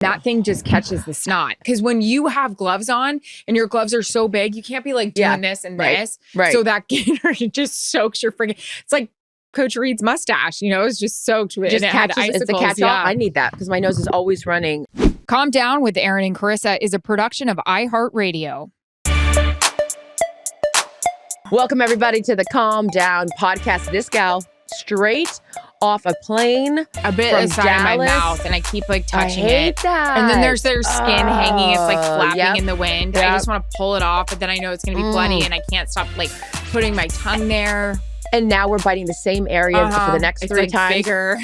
That thing just catches the snot. Because when you have gloves on and your gloves are so big, you can't be like doing this and this. Right. So that gainer just soaks your freaking. It's like Coach Reed's mustache, it's just soaked with Just it. Had catches, it's the icicles. catch-all. I need that because my nose is always running. Calm Down with Erin and Charissa is a production of iHeartRadio. Welcome everybody to the Calm Down podcast. This gal straight off a plane A bit from inside Dallas. of my mouth, and I keep like touching I hate it. that. And then there's their skin hanging. It's like flapping in the wind. Yep. I just want to pull it off, but then I know it's going to be bloody, and I can't stop like putting my tongue there. And now we're biting the same area for the next it's 3 like times. Bigger.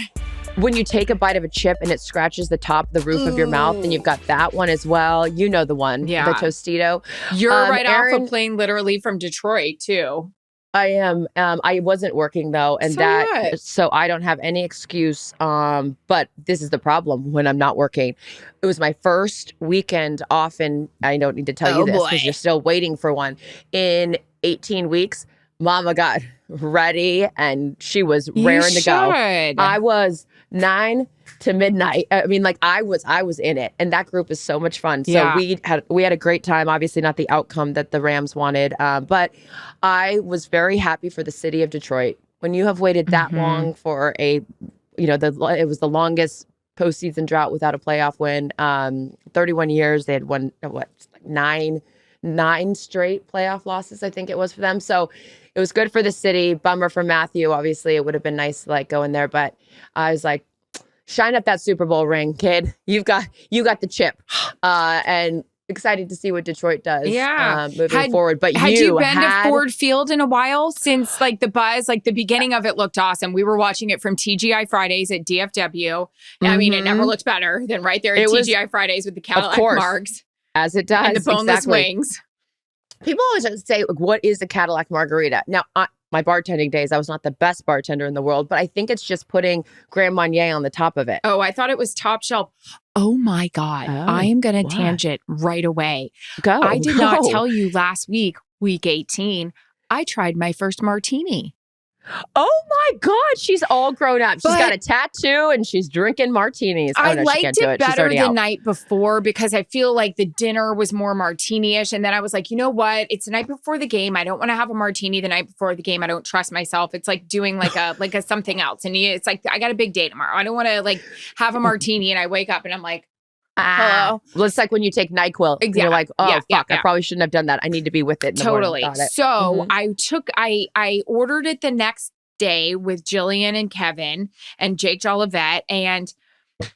When you take a bite of a chip and it scratches the top, the roof of your mouth, and you've got that one as well. You know the one, the Tostito. You're right Erin, off a plane, literally from Detroit too. I am. I wasn't working though, and so I don't have any excuse. But this is the problem when I'm not working. It was my first weekend off, and I don't need to tell you this because you're still waiting for one. In 18 weeks, Mama got ready, and she was raring to go. I was 9 to midnight. I mean, like I was in it, and that group is so much fun. So we had a great time. Obviously, not the outcome that the Rams wanted, but I was very happy for the city of Detroit. When you have waited that long for it was the longest postseason drought without a playoff win. 31 years. They had won nine straight playoff losses, I think it was for them. So it was good for the city. Bummer for Matthew. Obviously, it would have been nice to like go in there, but I was like, shine up that Super Bowl ring, kid. You got the chip. And excited to see what Detroit does moving forward. But had you been to Ford Field in a while since like the buzz, like the beginning of it looked awesome. We were watching it from TGI Fridays at DFW. I mean, it never looked better than right there at TGI Fridays with the Cadillac margs. As it does. And the boneless wings. People always say, what is a Cadillac margarita? Now, my bartending days, I was not the best bartender in the world, but I think it's just putting Grand Marnier on the top of it. Oh, I thought it was top shelf. Oh my God. I am going to tangent right away. Go. I did not tell you last week, week 18, I tried my first martini. Oh my God, she's all grown up. She's got a tattoo and she's drinking martinis. I liked it better the night before because I feel like the dinner was more martini-ish. And then I was like, you know what? It's the night before the game. I don't want to have a martini the night before the game. I don't trust myself. It's like doing like a something else. And it's like, I got a big day tomorrow. I don't want to like have a martini and I wake up and I'm like, hello. Well, it's like when you take NyQuil. Exactly. You're like, fuck, I probably shouldn't have done that. I need to be with it in the totally. morning. So I ordered it the next day with Jillian and Kevin and Jake Jolivet, and I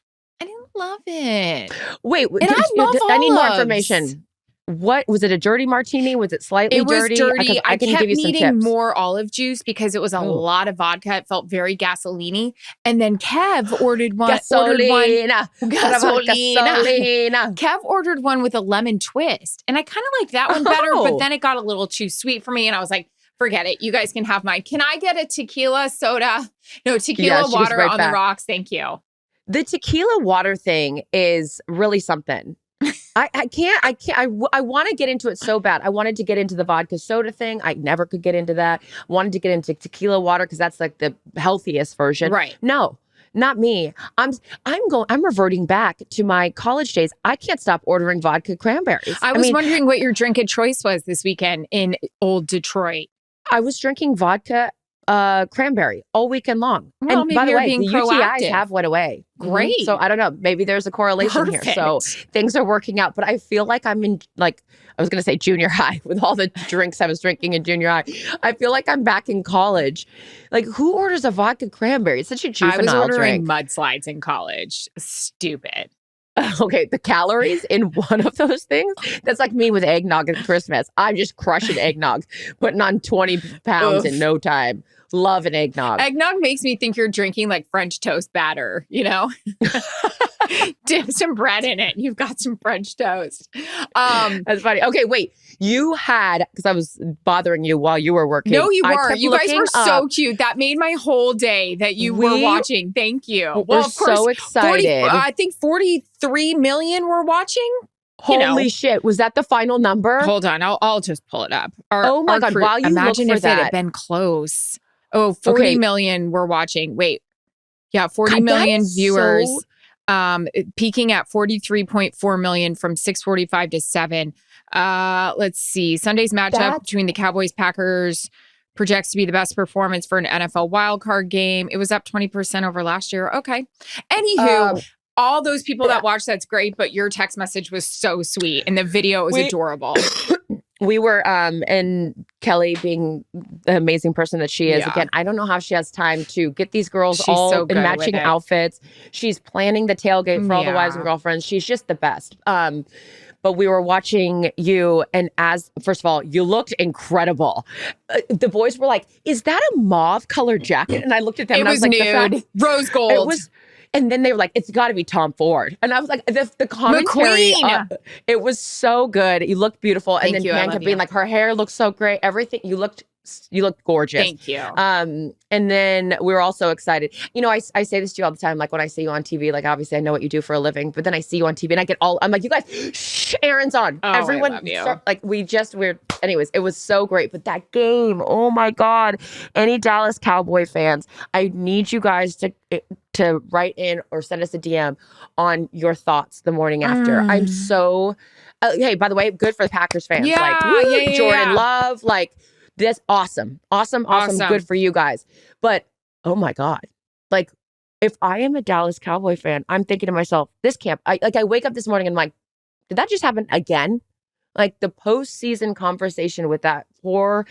didn't love it. Wait, I need more information. What was it? A dirty martini? Was it slightly dirty? It was dirty. I can kept give you some needing tips. more olive juice because it was a lot of vodka. It felt very gasoline-y. And then Kev ordered one. Gasolina. Kev ordered one with a lemon twist. And I kind of liked that one better, but then it got a little too sweet for me. And I was like, forget it. You guys can have mine. Can I get a tequila soda? No, tequila water on the rocks. Thank you. The tequila water thing is really something. I want to get into it so bad. I wanted to get into the vodka soda thing. I never could get into that. Wanted to get into tequila water because that's like the healthiest version. Right. No, not me. I'm reverting back to my college days. I can't stop ordering vodka cranberries. I was wondering what your drink of choice was this weekend in old Detroit. I was drinking vodka cranberry all weekend long. Well, and by the way, the proactive. UTIs have went away. Great. So I don't know. Maybe there's a correlation here. So things are working out. But I feel like I'm in, like, I was going to say junior high with all the drinks I was drinking in junior high. I feel like I'm back in college. Like, who orders a vodka cranberry? It's such a juvenile drink. I was ordering mudslides in college. Stupid. Okay, the calories in one of those things, that's like me with eggnog at Christmas. I'm just crushing eggnog, putting on 20 pounds in no time. Love an eggnog. Eggnog makes me think you're drinking like French toast batter, you know? Dip some bread in it. You've got some French toast. That's funny. Okay, wait. You had, because I was bothering you while you were working. No, you were. You guys were so cute. That made my whole day that you were watching. Thank you. We're so excited. I think 43 million were watching. Holy shit. Was that the final number? Hold on. I'll just pull it up. Oh my God. While you imagine look for if that. it had been close. Oh, 40 million were watching. Wait. Yeah, 40 million viewers. peaking at 43.4 million from 6:45 to 7. Let's see. Sunday's matchup between the Cowboys Packers projects to be the best performance for an NFL wildcard game. It was up 20% over last year. Okay. Anywho, all those people that watched, that's great, but your text message was so sweet and the video was adorable. We were, and Kelly being the amazing person that she is, again, I don't know how she has time to get these girls all in matching outfits. She's planning the tailgate for all the wives and girlfriends. She's just the best. But we were watching you, and first of all, you looked incredible. The boys were like, "Is that a mauve colored jacket?" And I looked at them, and I was like, nude, rose gold. It was. And then they were like, "It's got to be Tom Ford." And I was like, the commentary, it was so good. You looked beautiful. And then Pam kept being like, her hair looks so great. Everything, you looked gorgeous. Thank you. And then we were all so excited. You know, I say this to you all the time. Like when I see you on TV, like obviously I know what you do for a living, but then I see you on TV and I'm like, you guys, shh, Erin's on. Oh, Everyone, anyways, it was so great. But that game, oh my God. Any Dallas Cowboy fans, I need you guys to write in or send us a DM on your thoughts the morning after. I'm so, hey, by the way, good for the Packers fans. Jordan Love, like this, awesome. Good for you guys. But, oh my God, like if I am a Dallas Cowboy fan, I'm thinking to myself, this camp, I wake up this morning and I'm like, did that just happen again? Like the postseason conversation with that poor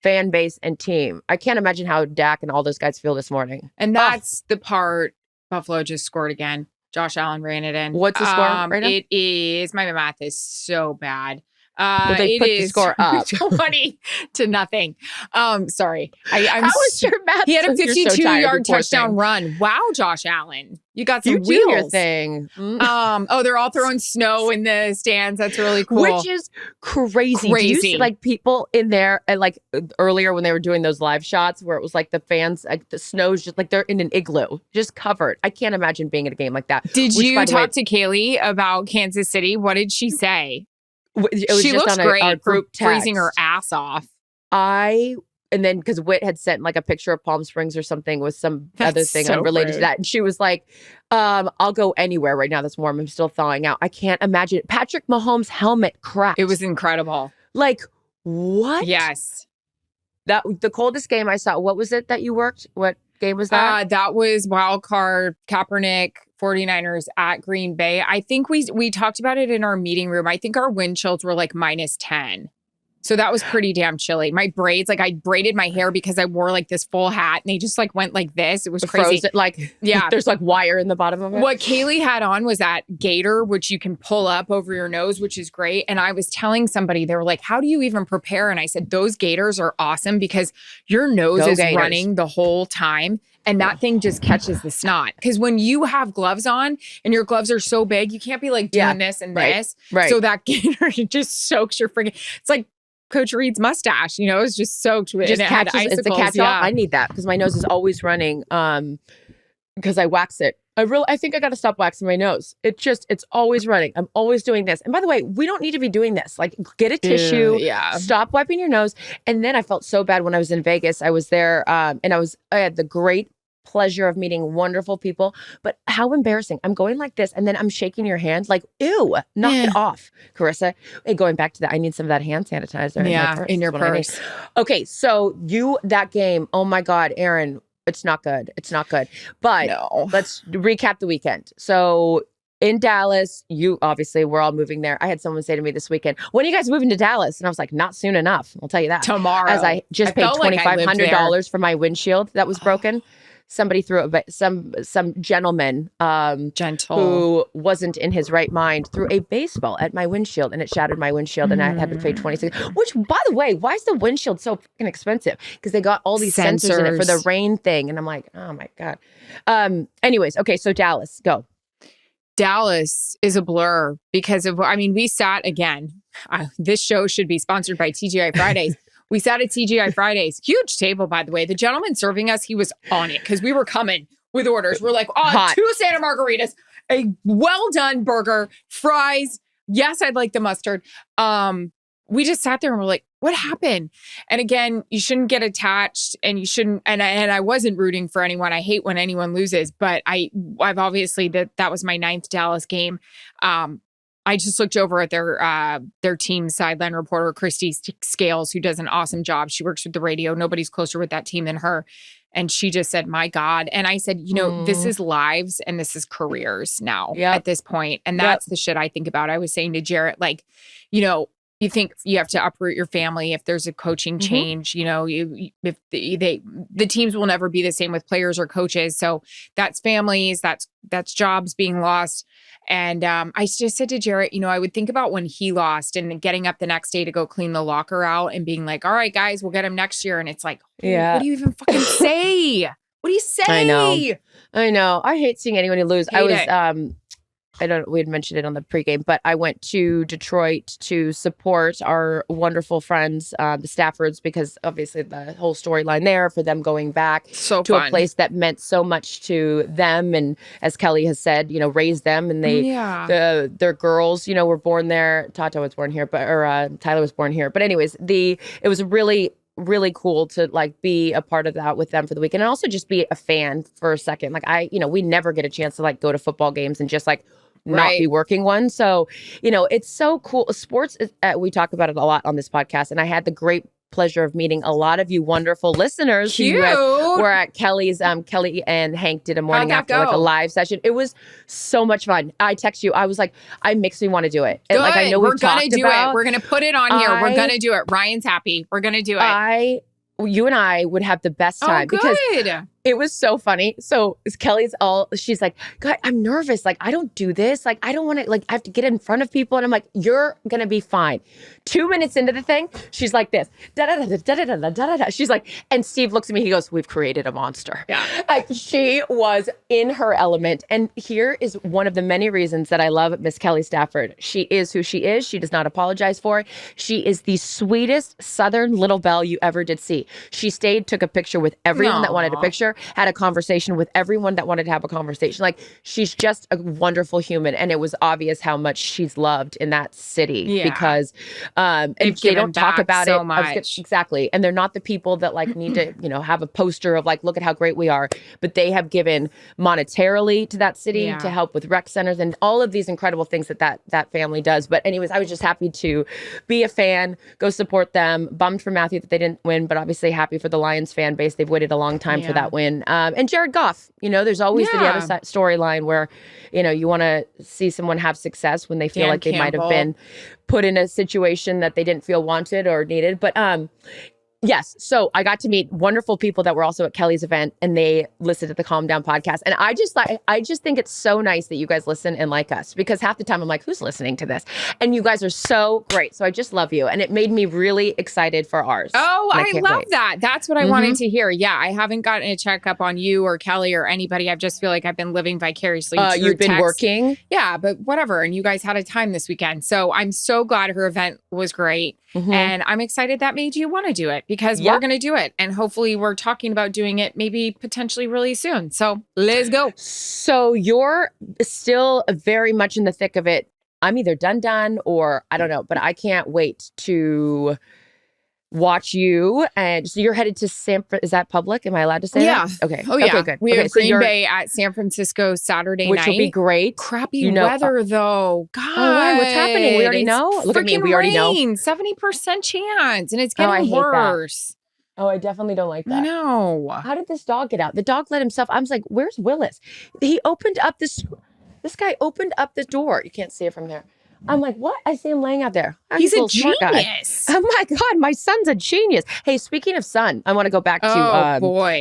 fan base and team. I can't imagine how Dak and all those guys feel this morning. And that's the part. Buffalo just scored again. Josh Allen ran it in. What's the score right now? It is, my math is so bad. They put the score up 20-0. Sorry. How was your math? He had a 52-yard touchdown run. Wow, Josh Allen. You got some wheels. You do your thing. They're all throwing snow in the stands. That's really cool. Which is crazy. Do you see like people in there like earlier when they were doing those live shots where it was like the fans, like the snow's just like they're in an igloo, just covered. I can't imagine being at a game like that. Did you talk to Kaylee about Kansas City? What did she say? She looks great our group for freezing her ass off. And then because Whit had sent like a picture of Palm Springs or something with some other thing unrelated to that. And she was like, I'll go anywhere right now that's warm. I'm still thawing out. I can't imagine. Patrick Mahomes' helmet cracked. It was incredible. Like, what? Yes. The coldest game I saw, what was it that you worked? What game was that? That was wild card Kaepernick 49ers at Green Bay. I think we talked about it in our meeting room. I think our wind chills were like -10. So that was pretty damn chilly. My braids, like I braided my hair because I wore like this full hat and they just like went like this. It was crazy. There's like wire in the bottom of it. What Kaylee had on was that gaiter, which you can pull up over your nose, which is great. And I was telling somebody, they were like, how do you even prepare? And I said, those gaiters are awesome because your nose is running the whole time. And that thing just catches the snot. Because when you have gloves on and your gloves are so big, you can't be like doing this and this. Right. So that gaiter just soaks your freaking, it's like Coach Reed's mustache, it's just soaked with it. Had icicles. It's the catch-all. I need that because my nose is always running because I wax it. I think I got to stop waxing my nose. It's always running. I'm always doing this. And by the way, we don't need to be doing this. Like get a tissue, stop wiping your nose. And then I felt so bad when I was in Vegas. I was there and I had the great pleasure of meeting wonderful people, but how embarrassing. I'm going like this and then I'm shaking your hand like, ew, knock it off, Charissa. Hey, going back to that, I need some of that hand sanitizer in your purse. Okay, so that game, oh my God, Erin, it's not good. But let's recap the weekend. So in Dallas, we're all moving there. I had someone say to me this weekend, when are you guys moving to Dallas? And I was like, not soon enough. I'll tell you that. Tomorrow. As I just paid $2,500 for my windshield that was broken. Somebody threw some gentleman who wasn't in his right mind threw a baseball at my windshield and it shattered my windshield and I had to pay $26. Which, by the way, why is the windshield so fucking expensive? Because they got all these sensors in it for the rain thing, and I'm like, oh my God. Anyways, okay, so Dallas, go. Dallas is a blur because we sat again. This show should be sponsored by TGI Fridays. We sat at TGI Fridays. Huge table, by the way. The gentleman serving us, he was on it because we were coming with orders. We're like, Hot. 2 Santa Margaritas, a well-done burger, fries. Yes, I'd like the mustard. We just sat there and we're like, what happened? And again, you shouldn't get attached, and you shouldn't, and I wasn't rooting for anyone. I hate when anyone loses, but I've obviously that was my 9th Dallas game. I just looked over at their team sideline reporter, Christy Scales, who does an awesome job. She works with the radio. Nobody's closer with that team than her. And she just said, my God. And I said, this is lives and this is careers now at this point. And that's the shit I think about. I was saying to Jarrett, like, you think you have to uproot your family if there's a coaching change, if the teams will never be the same with players or coaches. So that's families, that's jobs being lost. And I just said to Jarrett, I would think about when he lost and getting up the next day to go clean the locker out and being like, all right, guys, we'll get him next year. And it's like, what do you even fucking say? What do you say? I know. I hate seeing anyone lose. We had mentioned it on the pregame, but I went to Detroit to support our wonderful friends, the Staffords, because obviously the whole storyline there for them going back to a place that meant so much to them. And as Kelly has said, raised them, and their girls, were born there. Tata was born here, Tyler was born here. But anyways, it was really cool to like be a part of that with them for the weekend, and also just be a fan for a second. Like we never get a chance to like go to football games and just like not be working one. So, it's so cool. Sports, we talk about it a lot on this podcast, and I had the great pleasure of meeting a lot of you wonderful listeners who were at Kelly's. Kelly and Hank did a morning after like a live session. It was so much fun. I text you. I was like, it makes me want to do it. Good. Like I know we're gonna do it. We're gonna put it on here. We're gonna do it. Ryan's happy. We're gonna do it. You and I would have the best time because it was so funny. So she's like, God, I'm nervous. Like, I don't do this. Like, I don't want to, like, I have to get in front of people. And I'm like, you're going to be fine. 2 minutes into the thing, she's like this. Da-da-da-da-da-da-da-da-da. She's like, and Steve looks at me, he goes, we've created a monster. Yeah. Like, she was in her element. And here is one of the many reasons that I love Miss Kelly Stafford. She is who she is. She does not apologize for it. She is the sweetest Southern little belle you ever did see. She stayed, took a picture with everyone that wanted a picture, had a conversation with everyone that wanted to have a conversation. Like, she's just a wonderful human. And it was obvious how much she's loved in that city because and they don't talk about so it much. Exactly. And they're not the people that like need to, have a poster of like, look at how great we are. But they have given monetarily to that city to help with rec centers and all of these incredible things that family does. But anyways, I was just happy to be a fan, go support them. Bummed for Matthew that they didn't win, but obviously happy for the Lions fan base. They've waited a long time for that win. And Jared Goff, there's always the other storyline where, you want to see someone have success when they feel like they might have been put in a situation that they didn't feel wanted or needed. But yes. So I got to meet wonderful people that were also at Kelly's event, and they listened to the Calm Down podcast. And I just think it's so nice that you guys listen and like us, because half the time I'm like, who's listening to this? And you guys are so great. So I just love you. And it made me really excited for ours. Oh, I love that. That's what I wanted to hear. Yeah. I haven't gotten a checkup on you or Kelly or anybody. I just feel like I've been living vicariously. You've been working? Yeah, but whatever. And you guys had a time this weekend. So I'm so glad her event was great. And I'm excited that made you want to do it, because we're going to do it. And hopefully we're talking about doing it maybe potentially really soon. So let's go. So you're still very much in the thick of it. I'm either done or I don't know, but I can't wait to watch you. And so you're headed to is that public? Am I allowed to say that? Okay. Oh, yeah. Okay, good. We have Green Bay at San Francisco Saturday night. Which will be great. Crappy weather, though. God. Oh, why? What's happening? We already know. Look at me. We already know. 70% chance. And it's getting worse. Oh, I definitely don't like that. I know. How did this dog get out? The dog let himself. I was like, where's Willis? He opened up this guy opened up the door. You can't see it from there. I'm like, what? I see him laying out there. He's a genius. Oh my God, my son's a genius. Hey, speaking of son, I want to go back to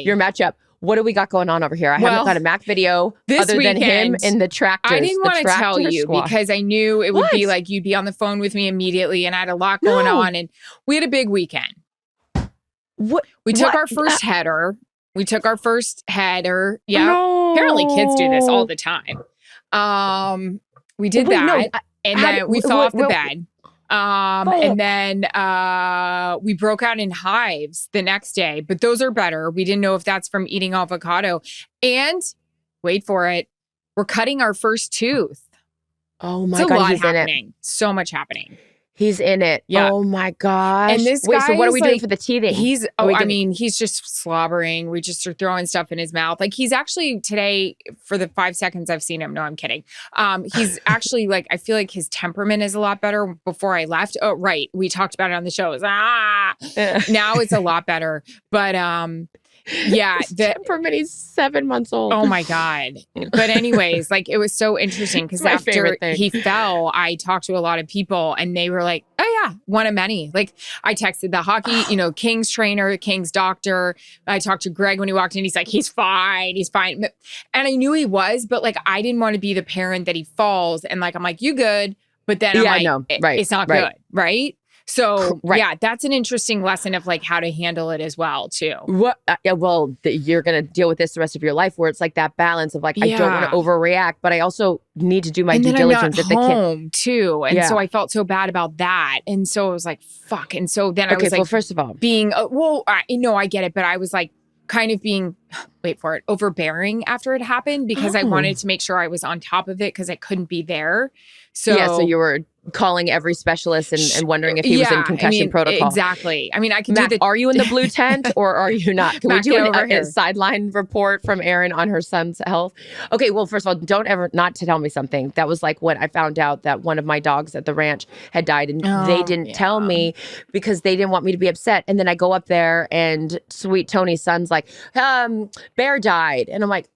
your matchup. What do we got going on over here? I haven't got a Mac video other than him in the tractors. I didn't want to tell you because I knew it would be like you'd be on the phone with me immediately, and I had a lot going on, and we had a big weekend. We took our first header. Yeah. No. Apparently kids do this all the time. We did that. And then we fell off the bed. And then we broke out in hives the next day. But those are better. We didn't know if that's from eating avocado. And wait for it, we're cutting our first tooth. Oh my God, he's happening. So much happening. He's in it. Yeah. Oh my gosh. And this Wait, guy so what are we doing like, for the teething? He's just slobbering. We just are throwing stuff in his mouth. Like he's actually today, for the 5 seconds I've seen him, no, I'm kidding. He's actually like, I feel like his temperament is a lot better. Before I left, oh, right. We talked about it on the show. It was, now it's a lot better. But yeah, temperament. He's 7 months old. Oh my God. But anyways, like it was so interesting because after he fell, I talked to a lot of people and they were like, oh yeah, one of many. Like I texted the hockey, King's trainer, King's doctor. I talked to Greg when he walked in. He's like, he's fine. He's fine. And I knew he was, but like, I didn't want to be the parent that he falls. And like, I'm like, you good. But then I'm like, no, right, it's not good. Right. So yeah, that's an interesting lesson of like how to handle it as well too. What? You're gonna deal with this the rest of your life, where it's like that balance of like I don't want to overreact, but I also need to do my due diligence at the kid too. And so I felt so bad about that, and so I was like, fuck. And so then I was like, well, first of all, being I get it, but I was like kind of being wait for it overbearing after it happened because I wanted to make sure I was on top of it because I couldn't be there. So you were calling every specialist and wondering if he was in concussion protocol. Exactly. I mean, I can Mac, do the. Are you in the blue tent or are you not? Can Mac, we do a sideline report from Erin on her son's health? Okay. Well, first of all, don't ever not to tell me something. That was like when I found out that one of my dogs at the ranch had died and they didn't tell me because they didn't want me to be upset. And then I go up there and sweet Tony's son's like, Bear died. And I'm like,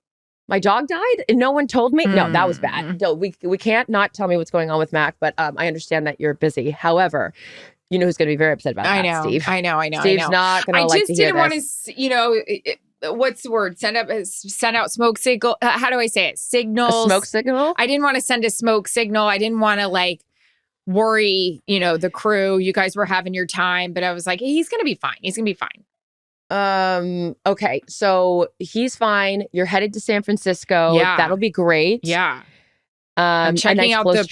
my dog died and no one told me? No, that was bad. No, we can't not tell me what's going on with Mac, but I understand that you're busy. However, you know who's going to be very upset about that, Steve. I know. Steve's not going to like to hear this. I just didn't want to, what's the word? Send out smoke signal. How do I say it? Signals. A smoke signal? I didn't want to send a smoke signal. I didn't want to like worry, the crew. You guys were having your time, but I was like, hey, he's going to be fine. He's going to be fine. Okay. So he's fine. You're headed to San Francisco. Yeah. That'll be great. Yeah. I'm checking out the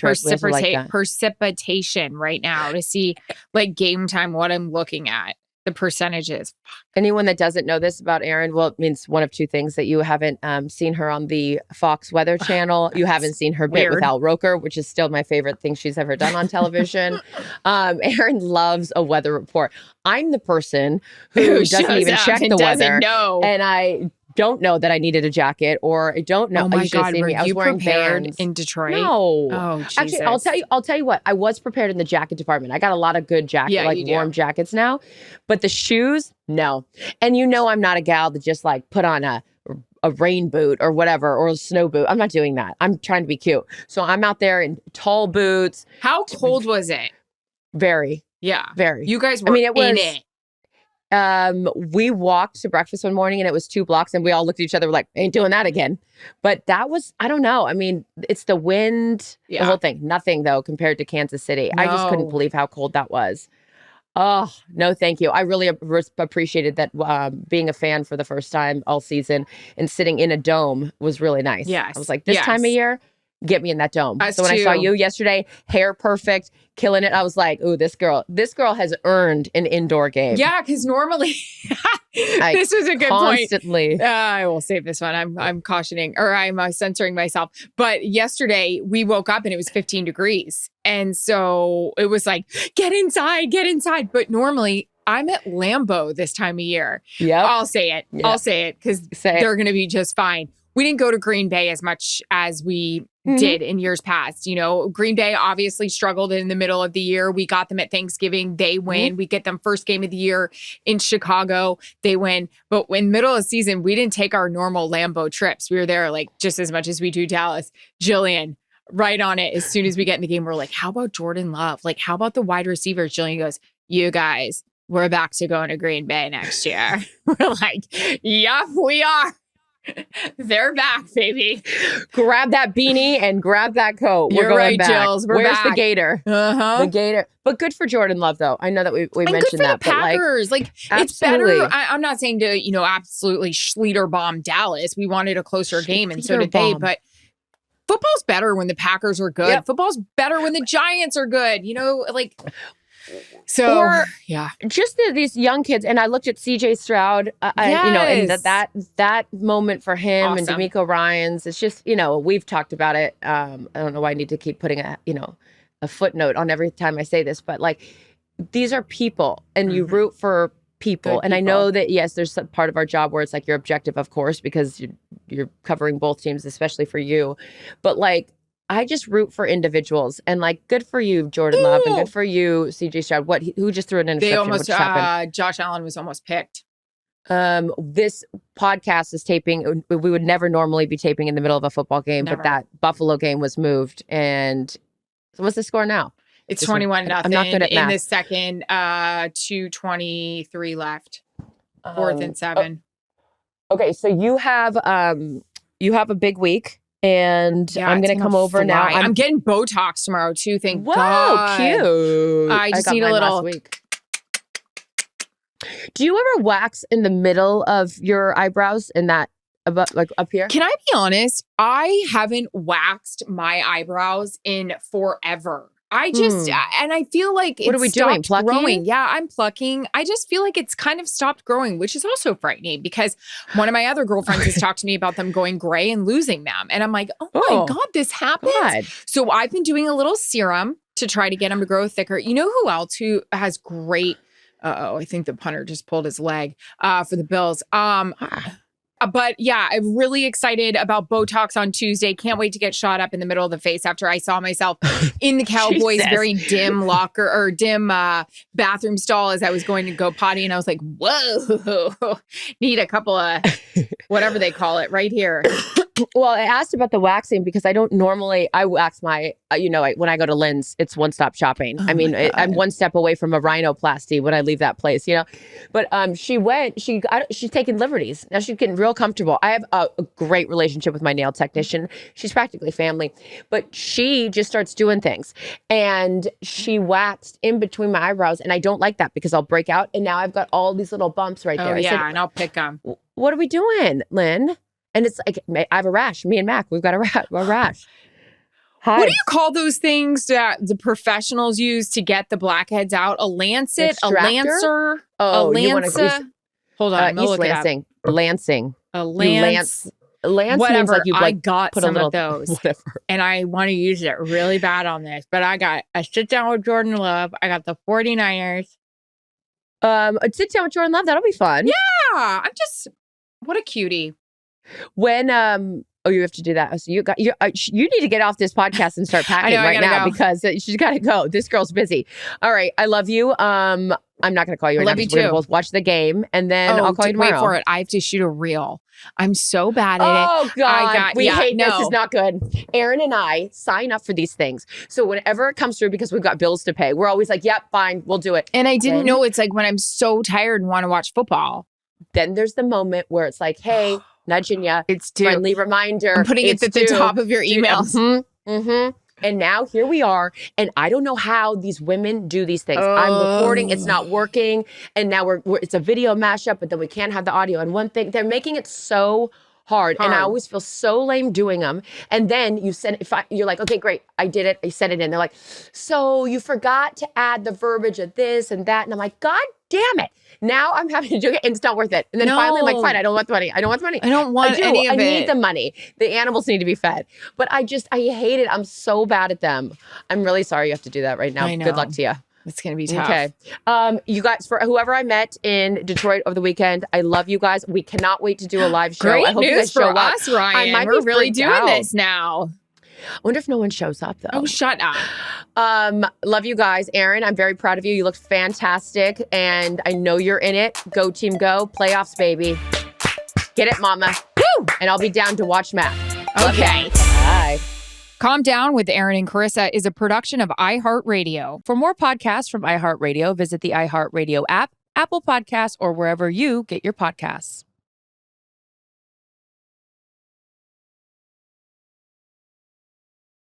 precipitation right now to see like game time, what I'm looking at, the percentages. Anyone that doesn't know this about Erin, well, it means one of two things: that you haven't seen her on the Fox Weather Channel. You haven't seen her bit with Al Roker, which is still my favorite thing she's ever done on television. Erin loves a weather report. I'm the person who doesn't even check the weather. And I don't know that I needed a jacket, or I don't know. Oh my God, were you prepared in Detroit? No. Oh, Jesus. Actually, I'll tell you what. I was prepared in the jacket department. I got a lot of good warm jackets now. But the shoes, no. And I'm not a gal to just like put on a rain boot or whatever, or a snow boot. I'm not doing that. I'm trying to be cute. So I'm out there in tall boots. How cold was it? Very. Yeah. Very. You guys were in it. We walked to breakfast one morning and it was 2 blocks and we all looked at each other like, ain't doing that again. But that was, I don't know. I mean, it's the wind, the whole thing. Nothing though compared to Kansas City. No. I just couldn't believe how cold that was. Oh, no, thank you. I really appreciated that being a fan for the first time all season and sitting in a dome was really nice. Yes. I was like, this time of year, get me in that dome. So when I saw you yesterday, hair perfect, killing it, I was like, ooh, this girl has earned an indoor game. Yeah, because normally this was a good point. I will save this one. I'm cautioning, or I'm censoring myself. But yesterday we woke up and it was 15 degrees. And so it was like, get inside. But normally I'm at Lambeau this time of year. Yeah, I'll say it. Yep. I'll say it because they're going to be just fine. We didn't go to Green Bay as much as we did in years past. Green Bay obviously struggled in the middle of the year. We got them at Thanksgiving. They win. We get them first game of the year in Chicago. They win. But in middle of the season, we didn't take our normal Lambeau trips. We were there like just as much as we do Dallas. Jillian, right on it. As soon as we get in the game, we're like, how about Jordan Love? Like, how about the wide receivers? Jillian goes, you guys, we're back to going to Green Bay next year. We're like, yep, we are. They're back, baby. Grab that beanie and grab that coat. You're We're going right, back. Jills. Where's back. The gator? The gator. But good for Jordan Love, though. I know that we and mentioned good for that. The Packers. But it's better. I'm not saying to, absolutely Schleter bomb Dallas. We wanted a closer game, and so did they. But football's better when the Packers are good. Yep. Football's better when the Giants are good. So, just these young kids, and I looked at CJ Stroud, and that moment for him and DeMeco Ryans. It's just, we've talked about it. I don't know why I need to keep putting a footnote on every time I say this, but like these are people and you root for people. And I know that, yes, there's some part of our job where it's like you're objective, of course, because you're covering both teams, especially for you. But like, I just root for individuals, and like, good for you, Jordan Love, and good for you, CJ Stroud. Who just threw an interception? They almost, Josh Allen was almost picked. This podcast is taping. We would never normally be taping in the middle of a football game, but that Buffalo game was moved. And so what's the score now? It's 21-0. I'm not good at math. In the second, 2:23 left. 4th and 7. Okay, so you have a big week. And I'm going to come over now. I'm getting Botox tomorrow too. Thank God. Whoa, cute. I just need a little. Last week. Do you ever wax in the middle of your eyebrows in that, about like up here? Can I be honest? I haven't waxed my eyebrows in forever. I just, and I feel like what are we doing? Plucking? Growing. Yeah, I'm plucking. I just feel like it's kind of stopped growing, which is also frightening because one of my other girlfriends has talked to me about them going gray and losing them. And I'm like, oh my God, this happens. God. So I've been doing a little serum to try to get them to grow thicker. You know who else who has great, I think the punter just pulled his leg for the Bills. But yeah, I'm really excited about Botox on Tuesday. Can't wait to get shot up in the middle of the face after I saw myself in the Cowboys' very dim locker or dim bathroom stall as I was going to go potty. And I was like, whoa, need a couple of whatever they call it right here. Well, I asked about the waxing because I don't normally, I wax my, when I go to Lynn's, it's one-stop shopping. I mean, I'm one step away from a rhinoplasty when I leave that place, But she's taking liberties. Now she's getting real comfortable. I have a great relationship with my nail technician. She's practically family. But she just starts doing things. And she waxed in between my eyebrows. And I don't like that because I'll break out. And now I've got all these little bumps right there. And I'll pick them. What are we doing, Lynn? And it's like, I have a rash. Me and Mac, we've got a rash. Hi. What do you call those things that the professionals use to get the blackheads out? A lancet, extractor? A lancer, a lancer. Hold on, East Lansing. Lansing. A lance. Whatever. Like I got some of those. Whatever. And I want to use it really bad on this. But I got a sit down with Jordan Love. I got the 49ers. A sit down with Jordan Love. That'll be fun. Yeah. What a cutie. When you have to do that. So you need to get off this podcast and start packing right now because she's got to go. This girl's busy. All right, I love you. I'm not going to call you. I love you too. We're gonna both watch the game and then I'll call you tomorrow. Wait for it. I have to shoot a reel. I'm so bad at it. Oh God, we hate this. Is not good. Erin and I sign up for these things. So whenever it comes through, because we've got bills to pay, we're always like, "Yep, fine, we'll do it." And I didn't know it's like when I'm so tired and want to watch football. Then there's the moment where it's like, "Hey." Nudging you. It's due. Friendly reminder. I'm putting it at the top of your emails. And now here we are. And I don't know how these women do these things. I'm recording. It's not working. And now it's a video mashup, but then we can't have the audio. And one thing, they're making it so hard. And I always feel so lame doing them. And then you're like, okay, great. I did it. I sent it in. They're like, so you forgot to add the verbiage of this and that. And I'm like, God damn it. Now I'm having to do it and it's not worth it. And then finally I'm like, fine, I don't want the money. I don't want the money. I don't want any of it. I need the money. The animals need to be fed. But I hate it. I'm so bad at them. I'm really sorry you have to do that right now. Good luck to you. It's going to be tough. Okay. You guys, for whoever I met in Detroit over the weekend, I love you guys. We cannot wait to do a live show. Great I hope news you guys show for us, Ryan. We're really doing this now. I wonder if no one shows up, though. Oh, shut up. Love you guys. Erin, I'm very proud of you. You look fantastic, and I know you're in it. Go, team, go. Playoffs, baby. Get it, mama. Woo! And I'll be down to watch Matt. Okay. Bye. Calm Down with Erin and Charissa is a production of iHeartRadio. For more podcasts from iHeartRadio, visit the iHeartRadio app, Apple Podcasts, or wherever you get your podcasts.